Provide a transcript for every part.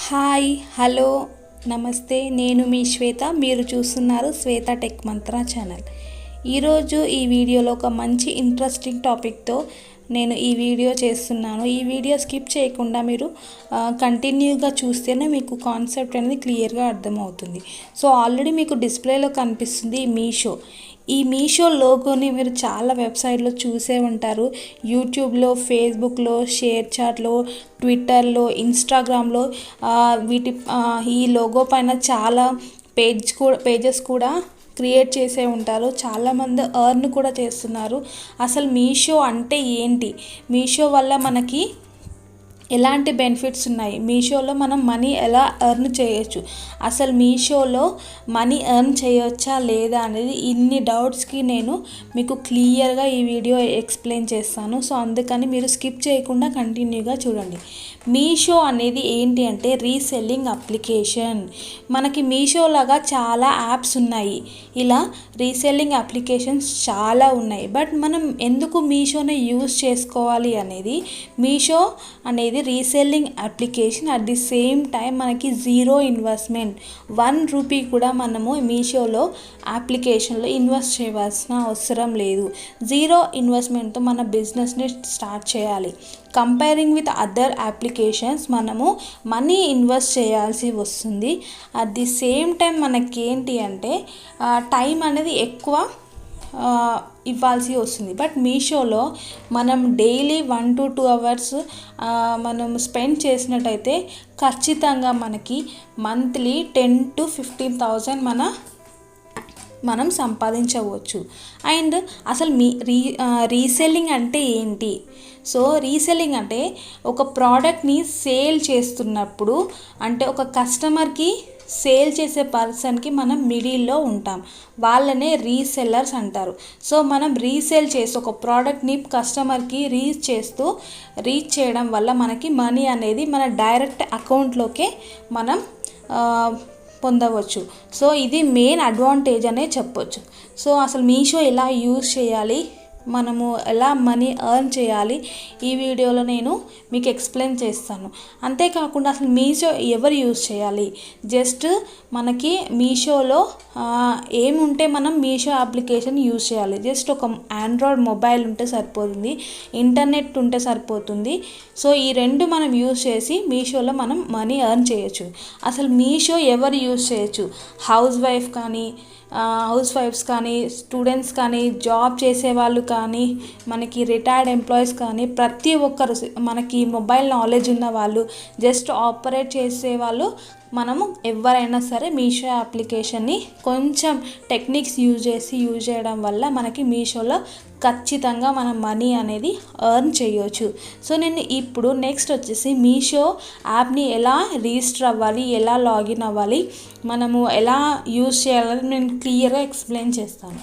Hi hello నమస్తే, నేను మీ శ్వేత. మీరు చూస్తున్నారు శ్వేత టెక్ మంత్ర ఛానల్. ఈరోజు ఈ వీడియోలో ఒక మంచి ఇంట్రెస్టింగ్ టాపిక్తో నేను ఈ వీడియో చేస్తున్నాను. ఈ వీడియో స్కిప్ చేయకుండా మీరు కంటిన్యూగా చూస్తేనే మీకు కాన్సెప్ట్ అనేది క్లియర్గా అర్థమవుతుంది. సో ఆల్రెడీ మీకు డిస్ప్లేలో కనిపిస్తుంది మీషో. ఈ మీషో లోగోని మీరు చాలా వెబ్సైట్లో చూసే ఉంటారు. యూట్యూబ్లో, ఫేస్బుక్లో, షేర్ చాట్లో, ట్విట్టర్లో, ఇన్స్టాగ్రామ్లో ఈ లోగో పైన చాలా పేజెస్ కూడా క్రియేట్ చేసే ఉంటారు. చాలామంది ఎర్న్ కూడా చేస్తున్నారు. అసలు మీషో అంటే ఏంటి, మీషో వల్ల మనకి ఎలాంటి బెనిఫిట్స్ ఉన్నాయి, మీషోలో మనం మనీ ఎలా ఎర్న్ చేయొచ్చు, అసలు మీషోలో మనీ ఎర్న్ చేయొచ్చా లేదా అనేది ఇన్ని డౌట్స్కి నేను మీకు క్లియర్గా ఈ వీడియో ఎక్స్ప్లెయిన్ చేస్తాను. సో అందుకని మీరు స్కిప్ చేయకుండా కంటిన్యూగా చూడండి. మీషో అనేది ఏంటి అంటే రీసెల్లింగ్ అప్లికేషన్. మనకి మీషో లాగా చాలా యాప్స్ ఉన్నాయి, ఇలా రీసెల్లింగ్ అప్లికేషన్స్ చాలా ఉన్నాయి. బట్ మనం ఎందుకు మీషోని యూజ్ చేసుకోవాలి అనేది, మీషో అనేది reselling application. At the same time మనకి జీరో ఇన్వెస్ట్మెంట్, 1 రూపీ కూడా మనము మీషోలో అప్లికేషన్లో ఇన్వెస్ట్ చేయవలసిన అవసరం లేదు. జీరో ఇన్వెస్ట్మెంట్తో మన బిజినెస్ని స్టార్ట్ చేయాలి. కంపేరింగ్ విత్ అదర్ అప్లికేషన్స్ మనము మనీ ఇన్వెస్ట్ చేయాల్సి వస్తుంది. అట్ ది సేమ్ టైం మనకేంటి అంటే టైం అనేది ఎక్కువ ఇవ్వాల్సి వస్తుంది. బట్ మీషోలో మనం డైలీ 1 to 2 hours మనం స్పెండ్ చేసినట్టయితే ఖచ్చితంగా మనకి మంత్లీ 10,000 to 15,000 మనం సంపాదించవచ్చు. అండ్ అసలు రీసెల్లింగ్ అంటే ఏంటి? సో రీసెల్లింగ్ అంటే ఒక ప్రోడక్ట్ని సేల్ చేస్తున్నప్పుడు, అంటే ఒక కస్టమర్కి సేల్ చేసే పర్సన్కి మనం మిడిల్లో ఉంటాం, వాళ్ళనే రీసెల్లర్స్ అంటారు. సో మనం రీసేల్ చేసి ఒక ప్రోడక్ట్ని కస్టమర్కి రీచ్ చేయడం వల్ల మనకి మనీ అనేది మన డైరెక్ట్ అకౌంట్లోకే మనం పొందవచ్చు. సో ఇది మెయిన్ అడ్వాంటేజ్ అనే చెప్పొచ్చు. సో అసలు మీషో ఎలా యూజ్ చేయాలి, మనము ఎలా మనీ ఎర్న్ చేయాలి, ఈ వీడియోలో నేను మీకు ఎక్స్ప్లెయిన్ చేస్తాను. అంతేకాకుండా అసలు మీషో ఎవరు యూజ్ చేయాలి, జస్ట్ మనకి మీషోలో ఏముంటే మనం మీషో అప్లికేషన్ యూజ్ చేయాలి. జస్ట్ ఒక ఆండ్రాయిడ్ మొబైల్ ఉంటే సరిపోతుంది, ఇంటర్నెట్ ఉంటే సరిపోతుంది. సో ఈ రెండు మనం యూజ్ చేసి మీషోలో మనం మనీ ఎర్న్ చేయొచ్చు. అసలు మీషో ఎవరు యూజ్ చేయొచ్చు, హౌస్ వైఫ్స్ కానీ, స్టూడెంట్స్ కానీ, జాబ్ చేసేవాళ్ళు కానీ, మనకి రిటైర్డ్ ఎంప్లాయీస్ కానీ, ప్రతి ఒక్కరు, మనకి మొబైల్ నాలెడ్జ్ ఉన్న వాళ్ళు, జస్ట్ ఆపరేట్ చేసేవాళ్ళు, మనము ఎవరైనా సరే మీషో అప్లికేషన్ని కొంచెం టెక్నిక్స్ యూజ్ చేయడం వల్ల మనకి మీషోలో ఖచ్చితంగా మనం మనీ అనేది ఎర్న్ చేయొచ్చు. సో నేను ఇప్పుడు నెక్స్ట్ వచ్చేసి మీషో యాప్ని ఎలా రిజిస్టర్ అవ్వాలి, ఎలా లాగిన్ అవ్వాలి, మనము ఎలా యూజ్ చేయాలని నేను క్లియర్గా ఎక్స్ప్లెయిన్ చేస్తాను.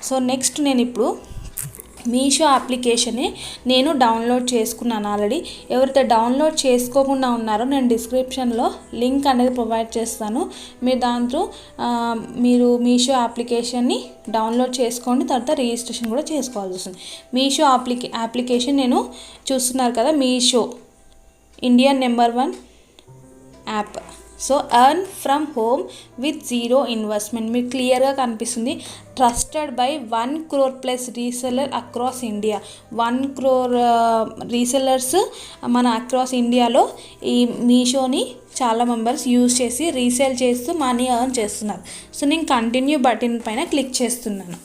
సో నెక్స్ట్ నేను ఇప్పుడు మీషో అప్లికేషన్ని నేను డౌన్లోడ్ చేసుకున్నాను ఆల్రెడీ. ఎవరైతే డౌన్లోడ్ చేసుకోకుండా ఉన్నారో నేను డిస్క్రిప్షన్లో లింక్ అనేది ప్రొవైడ్ చేస్తాను. మీరు దాంట్లో మీరు మీషో అప్లికేషన్ని డౌన్లోడ్ చేసుకోండి, తర్వాత రిజిస్ట్రేషన్ కూడా చేసుకోవాల్సి వస్తుంది. మీషో అప్లికేషన్ నేను చూస్తున్నారు కదా, Meesho India number 1 app. So earn from home with zero investment, మీకు క్లియర్గా కనిపిస్తుంది. Trusted by 1 crore plus reseller across India. 1 crore resellers మన అక్రాస్ ఇండియాలో ఈ మీషోని చాలా మెంబర్స్ యూజ్ చేసి రీసేల్ చేస్తూ మనీ ఎర్న్ చేస్తున్నారు. సో నేను కంటిన్యూ బటన్ పైన క్లిక్ చేస్తున్నాను.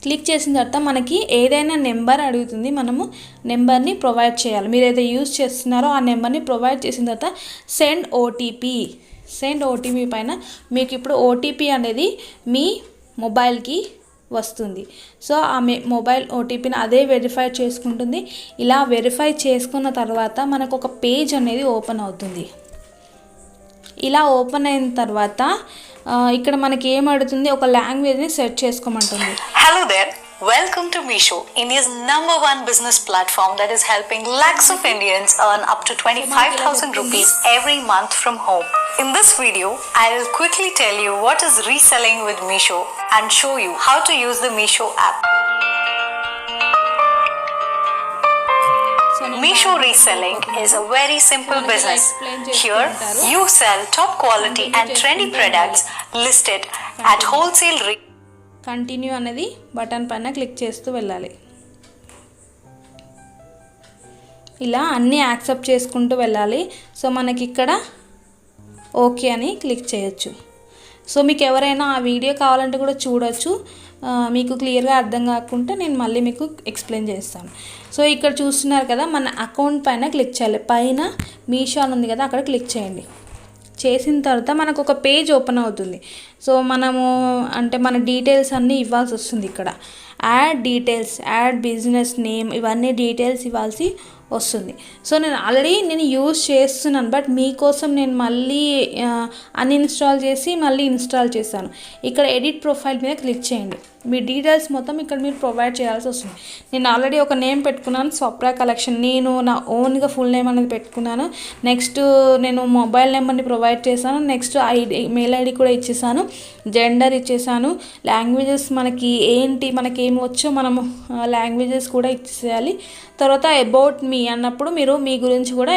క్లిక్ చేసిన తర్వాత మనకి ఏదైనా నెంబర్ అడుగుతుంది, మనము నెంబర్ని ప్రొవైడ్ చేయాలి. మీరు ఏదైతే యూజ్ చేస్తున్నారో ఆ నెంబర్ని ప్రొవైడ్ చేసిన తర్వాత సెండ్ ఓటీపీ పైన మీకు ఇప్పుడు ఓటీపీ అనేది మీ మొబైల్కి వస్తుంది. సో ఆ మొబైల్ ఓటీపీని అదే వెరిఫై చేసుకుంటుంది. ఇలా వెరిఫై చేసుకున్న తర్వాత మనకు ఒక పేజ్ అనేది ఓపెన్ అవుతుంది. ఇలా ఓపెన్ అయిన తర్వాత ఇక్కడ మనకి ఏం అడుగుతుంది, ఒక లాంగ్వేజ్ని set చేసుకోమంటుంది. Hello there. Welcome to Meesho, India's #1 business platform that is helping lakhs of Indians earn up to 25,000 rupees every month from home. In this video, I'll quickly tell you what is reselling with Meesho and show you how to use the Meesho app. So Meesho reselling is a very simple business. Here, you sell top quality and trendy products listed at wholesale rate. Continue అనేది button పైన click చేస్తూ వెళ్ళాలి. ఇలా అన్నీ accept చేసుకుంటూ వెళ్ళాలి. So మనకి ఇక్కడ ఓకే అని క్లిక్ చేయొచ్చు. సో మీకు ఎవరైనా ఆ వీడియో కావాలంటే కూడా చూడొచ్చు. మీకు క్లియర్గా అర్థం కాకుంటే నేను మళ్ళీ మీకు ఎక్స్ప్లెయిన్ చేస్తాను. సో ఇక్కడ చూస్తున్నారు కదా, మన అకౌంట్ పైన క్లిక్ చేయాలి. పైన మీషో అని ఉంది కదా, అక్కడ క్లిక్ చేయండి. చేసిన తర్వాత మనకు ఒక పేజ్ ఓపెన్ అవుతుంది. సో మనము అంటే మన డీటెయిల్స్ అన్నీ ఇవ్వాల్సి వస్తుంది. ఇక్కడ add details, add business name, ఇవన్నీ డీటెయిల్స్ ఇవ్వాల్సి వస్తుంది. సో నేను యూజ్ చేస్తున్నాను, బట్ మీకోసం నేను మళ్ళీ అన్ఇన్స్టాల్ చేసి మళ్ళీ ఇన్స్టాల్ చేశాను. ఇక్కడ ఎడిట్ ప్రొఫైల్ మీద క్లిక్ చేయండి. మీ డీటెయిల్స్ మొత్తం ఇక్కడ మీరు ప్రొవైడ్ చేయాల్సి వస్తుంది. నేను ఆల్రెడీ ఒక నేమ్ పెట్టుకున్నాను, స్వప్న కలెక్షన్. నేను నా ఓన్గా ఫుల్ నేమ్ అనేది పెట్టుకున్నాను. నెక్స్ట్ నేను మొబైల్ నెంబర్ని ప్రొవైడ్ చేశాను. నెక్స్ట్ మెయిల్ ఐడి కూడా ఇచ్చేసాను. జెండర్ ఇచ్చేసాను. లాంగ్వేజెస్ మనకి ఏమి వచ్చో మనము లాంగ్వేజెస్ కూడా ఇచ్చేయాలి. తర్వాత అబౌట్ మీ అన్నప్పుడు మీరు మీ గురించి కూడా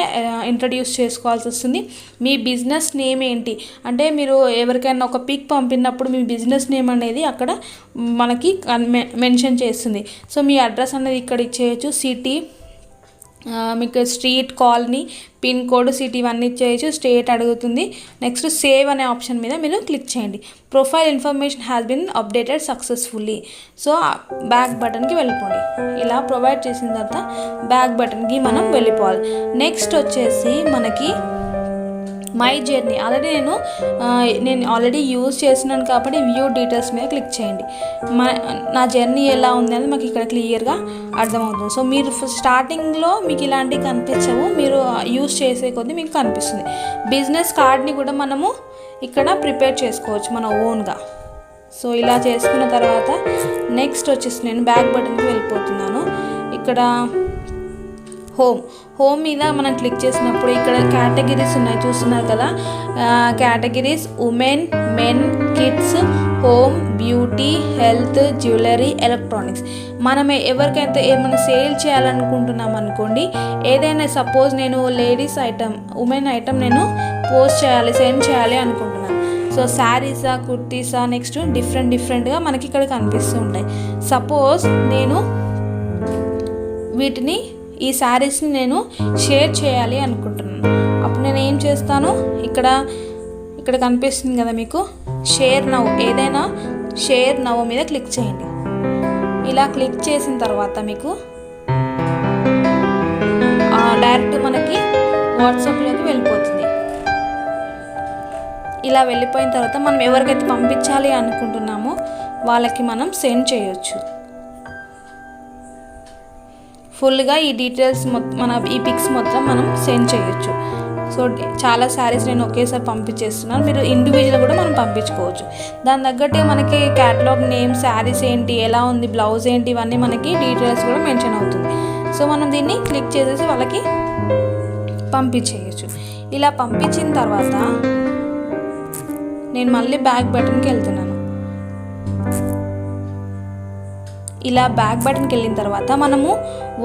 ఇంట్రడ్యూస్ చేసుకోవాల్సి వస్తుంది. మీ బిజినెస్ నేమ్ ఏంటి అంటే, మీరు ఎవరికైనా ఒక పిక్ పంపినప్పుడు మీ బిజినెస్ నేమ్ అనేది అక్కడ మనకి మెన్షన్ చేస్తుంది. సో మీ అడ్రస్ అనేది ఇక్కడ ఇచ్చేయచ్చు. సిటీ, మీకు street, colony, pin code, city ఇవన్నీ ఇచ్చేయచ్చు. స్టేట్ అడుగుతుంది. నెక్స్ట్ సేవ్ అనే ఆప్షన్ మీద మీరు క్లిక్ చేయండి. Profile information has been updated successfully. So back బటన్కి వెళ్ళిపోండి. ఇలా ప్రొవైడ్ చేసిన తర్వాత బ్యాక్ బటన్కి మనం వెళ్ళిపోవాలి. నెక్స్ట్ వచ్చేసి మనకి మై జర్నీ. ఆల్రెడీ నేను ఆల్రెడీ యూజ్ చేస్తున్నాను కాబట్టి వ్యూ డీటెయిల్స్ మీద క్లిక్ చేయండి. నా జర్నీ ఎలా ఉంది అనేది మాకు ఇక్కడ క్లియర్గా అర్థమవుతుంది. సో మీరు స్టార్టింగ్లో మీకు ఇలాంటివి కనిపించవు, మీరు యూజ్ చేసే కొద్దీ మీకు కనిపిస్తుంది. బిజినెస్ కార్డ్ని కూడా మనము ఇక్కడ ప్రిపేర్ చేసుకోవచ్చు మన ఓన్గా. సో ఇలా చేసుకున్న తర్వాత నెక్స్ట్ వచ్చేసి నేను బ్యాక్ బటన్కి వెళ్ళిపోతున్నాను. ఇక్కడ హోమ్ మీద మనం క్లిక్ చేసినప్పుడు ఇక్కడ కేటగిరీస్ ఉన్నాయి, చూస్తున్నారు కదా. Categories women, men, kids, home, beauty, health, jewellery, electronics. మనం ఎవరికైతే ఏమైనా సేల్ చేయాలనుకుంటున్నాం అనుకోండి, ఏదైనా సపోజ్ నేను లేడీస్ ఐటమ్, ఉమెన్ ఐటమ్ నేను సెండ్ చేయాలి అనుకుంటున్నాను. సో శారీసా, కుర్తీసా, నెక్స్ట్ డిఫరెంట్గా మనకి ఇక్కడ కనిపిస్తూ ఉంటాయి. సపోజ్ నేను ఈ శారీస్ని నేను షేర్ చేయాలి అనుకుంటున్నాను. అప్పుడు నేను ఏం చేస్తాను, ఇక్కడ కనిపిస్తుంది కదా మీకు షేర్ నౌ. ఏదైనా షేర్ నౌ మీద క్లిక్ చేయండి. ఇలా క్లిక్ చేసిన తర్వాత మీకు డైరెక్ట్ మనకి వాట్సాప్లోకి వెళ్ళిపోతుంది. ఇలా వెళ్ళిపోయిన తర్వాత మనం ఎవరికైతే పంపించాలి అనుకుంటున్నామో వాళ్ళకి మనం సెండ్ చేయొచ్చు. ఫుల్గా ఈ డీటెయిల్స్ ఈ పిక్స్ మొత్తం మనం సెండ్ చేయొచ్చు. సో చాలా శారీస్ నేను ఒకేసారి పంపించేస్తున్నాను. మీరు ఇండివిజువల్ కూడా మనం పంపించుకోవచ్చు. దాని తగ్గట్టే మనకి క్యాటలాగ్ నేమ్, శారీస్ ఏంటి, ఎలా ఉంది, బ్లౌజ్ ఏంటి, ఇవన్నీ మనకి డీటెయిల్స్ కూడా మెన్షన్ అవుతుంది. సో మనం దీన్ని క్లిక్ చేసేసి వాళ్ళకి పంపించేయచ్చు. ఇలా పంపించిన తర్వాత నేను మళ్ళీ బ్యాక్ బటన్కి వెళ్తున్నాను. ఇలా బ్యాక్ బటన్కి వెళ్ళిన తర్వాత మనము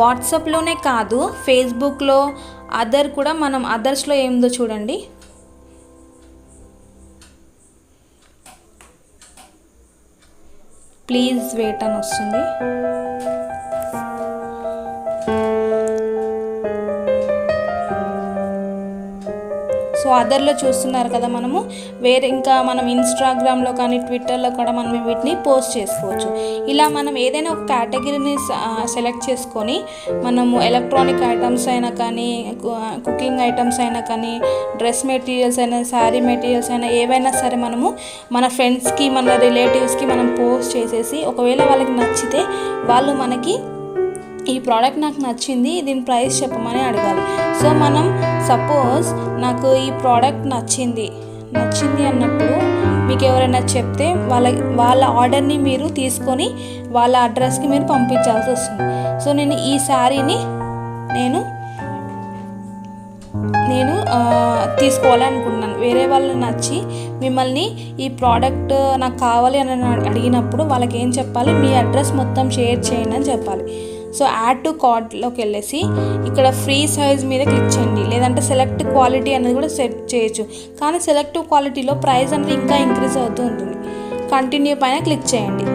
వాట్సాప్లోనే కాదు, ఫేస్బుక్లో కూడా మనం అదర్స్లో ఏముందో చూడండి. ప్లీజ్ వెయిట్ అని వస్తుంది. సో అదర్లో చూస్తున్నారు కదా, మనము ఇంకా మనం ఇన్స్టాగ్రామ్లో కానీ ట్విట్టర్లో కూడా మనం వీటిని పోస్ట్ చేసుకోవచ్చు. ఇలా మనం ఏదైనా ఒక కేటగిరీని సెలెక్ట్ చేసుకొని మనము ఎలక్ట్రానిక్ ఐటమ్స్ అయినా కానీ, కుకింగ్ ఐటమ్స్ అయినా కానీ, డ్రెస్ మెటీరియల్స్ అయినా, శారీ మెటీరియల్స్ అయినా, ఏవైనా సరే మనము మన ఫ్రెండ్స్కి, మన రిలేటివ్స్కి మనం పోస్ట్ చేసేసి, ఒకవేళ వాళ్ళకి నచ్చితే వాళ్ళు మనకి ఈ ప్రోడక్ట్ నాకు నచ్చింది, దీని ప్రైస్ చెప్పమని అడగాలి. సో మనం సపోజ్ నాకు ఈ ప్రోడక్ట్ నచ్చింది అన్నప్పుడు మీకు ఎవరైనా చెప్తే వాళ్ళ ఆర్డర్ని మీరు తీసుకొని వాళ్ళ అడ్రస్కి మీరు పంపించాల్సి వస్తుంది. సో నేను ఈ శారీని నేను తీసుకోవాలనుకుంటున్నాను. వేరే వాళ్ళు నచ్చి మిమ్మల్ని ఈ ప్రోడక్ట్ నాకు కావాలి అని అడిగినప్పుడు వాళ్ళకి ఏం చెప్పాలి, మీ అడ్రస్ మొత్తం షేర్ చేయండి అని చెప్పాలి. సో యాడ్ టు కార్ట్లోకి వెళ్ళేసి ఇక్కడ ఫ్రీ సైజ్ మీద క్లిక్ చేయండి, లేదంటే సెలెక్ట్ క్వాలిటీ అనేది కూడా సెట్ చేయొచ్చు. కానీ సెలెక్ట్ క్వాలిటీలో ప్రైస్ అనేది ఇంకా ఇంక్రీజ్ అవుతూ ఉంటుంది. కంటిన్యూ పైన క్లిక్ చేయండి.